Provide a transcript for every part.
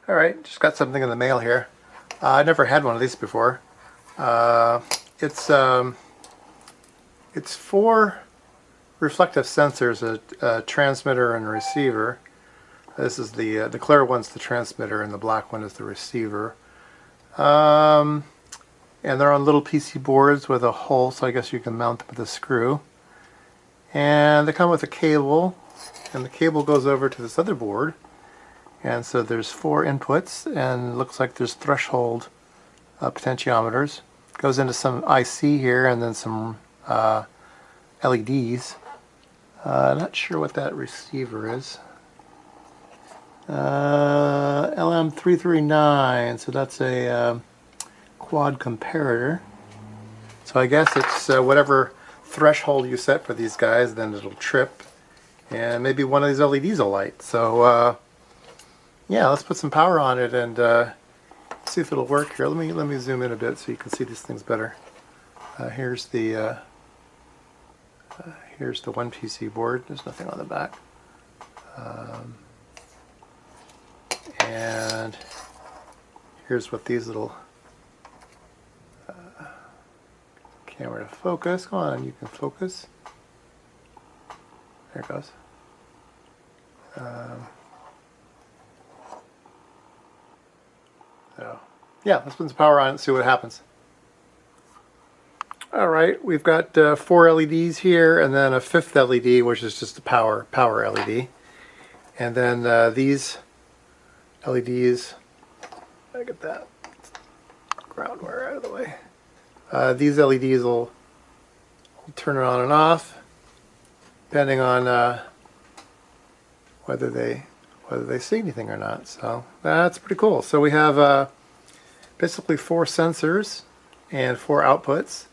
Alright, just got something in the mail here. I never had one of these before. It's 4 reflective sensors, a transmitter and a receiver. This is the clear one's the transmitter and the black one is the receiver. And they're on little PC boards with a hole, so I guess you can mount them with a screw. And they come with a cable, and the cable goes over to this other board. And so there's 4 inputs, and it looks like there's threshold potentiometers. Goes into some IC here, and then some LEDs. Not sure what that receiver is. LM339, so that's a quad comparator. So I guess it's whatever threshold you set for these guys, then it'll trip, and maybe one of these LEDs will light. So yeah, let's put some power on it and see if it'll work here. Let me zoom in a bit so you can see these things better. Here's the one PC board. There's nothing on the back. And here's what these little camera to focus. Come on, you can focus. There it goes. So yeah, let's put some power on it and see what happens. Alright, we've got 4 LEDs here, and then a 5th LED, which is just a power LED. And then these LEDs, I get that ground wire out of the way. These LEDs will turn it on and off, depending on whether they see anything or not. So that's pretty cool. So we have basically 4 sensors and 4 outputs.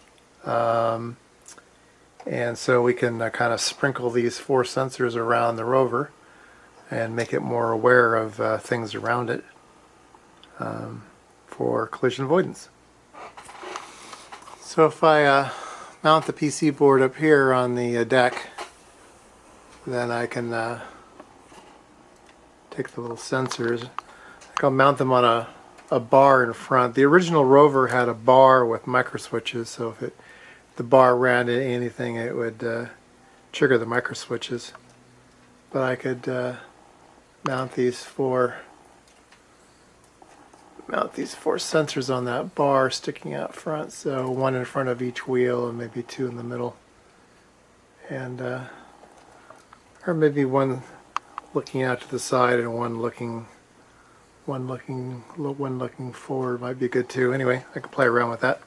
And so we can kind of sprinkle these 4 sensors around the rover and make it more aware of things around it for collision avoidance. So if I mount the PC board up here on the deck, then I can take the little sensors. I'll mount them on a bar in front. The original Rover had a bar with micro switches, so if the bar ran into anything, it would trigger the micro switches. But I could mount these 4 sensors on that bar sticking out front, so 1 in front of each wheel and maybe 2 in the middle, and or maybe 1 looking out to the side and one looking forward might be good too. Anyway, I can play around with that.